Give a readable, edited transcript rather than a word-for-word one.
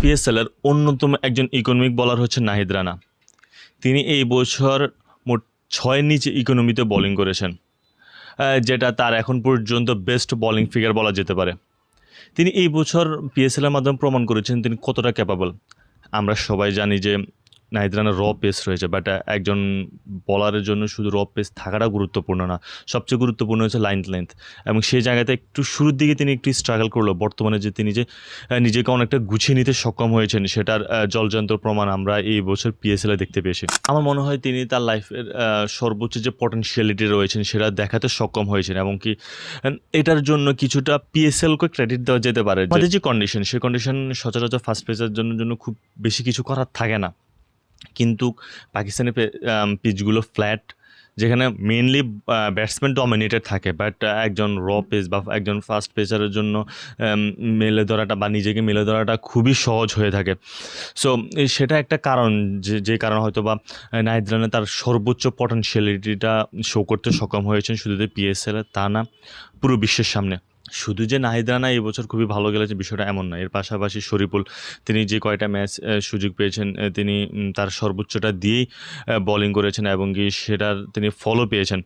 পিএসএলের অন্যতম একজন economic bowler হচ্ছে নাহিদ রানা। তিনি এই বছর মোট ৬-এর নিচে ইকোনমিতে বোলিং করেছেন, যেটা তার এখন পর্যন্ত বেস্ট বোলিং ফিগার বলা যেতে পারে। তিনি এই বছর পিএসএলের মাধ্যমে প্রমাণ করেছেন তিনি কতটা ক্যাপাবল। আমরা সবাই জানি যে নাহিদ রানার পেস রয়েছে, বাট একজন বলারের জন্য শুধু পেস থাকাটা গুরুত্বপূর্ণ না, সবচেয়ে গুরুত্বপূর্ণ হচ্ছে লেন্থ। এবং সেই জায়গাতে একটু শুরুর দিকে তিনি একটু স্ট্রাগল করলো। বর্তমানে যে তিনি যে নিজেকে অনেকটা গুছিয়ে নিতে সক্ষম হয়েছেন, সেটার জলজান্তর প্রমাণ আমরা এই বছর পিএসএলে দেখতে পেয়েছি। আমার মনে হয় তিনি তার লাইফের সর্বোচ্চ যে পটেনশিয়ালিটি রয়েছেন সেটা দেখাতে সক্ষম হয়েছেন, এবং কি এটার জন্য কিছুটা পিএসএলকে ক্রেডিট দেওয়া যেতে পারে। আমাদের যে কন্ডিশন, সেই কন্ডিশন সচরাচর ফার্স্ট পেসার জন্য খুব বেশি কিছু করার থাকে না, কিন্তু পাকিস্তানের পিচগুলো ফ্ল্যাট, যেখানে মেনলি ব্যাটসম্যান ডমিনেটেড থাকে, বাট একজন পেস বা একজন ফাস্ট পেসারের জন্য মেলে ধরাটা বা নিজেকে মেলে ধরাটা খুবই সহজ হয়ে থাকে। সো সেটা একটা কারণ, যে কারণ হয়তো বা নাহিদ রানা তার সর্বোচ্চ পটেনশিয়ালিটিটা শো করতে সক্ষম হয়েছেন শুধু যে পিএসএল তা না, পুরো বিশ্বের সামনে। শুধু যে নাহিদ রানা এই বছর খুবই ভালো খেলেছে বিষয়টা এমন না, এর পাশাপাশি শরীফুল তিনি যে কয়টা ম্যাচ সুযোগ পেয়েছেন তিনি তার সর্বোচ্চটা দিয়েই বোলিং করেছেন, এবং কি সেটার তিনি ফলও পেয়েছেন।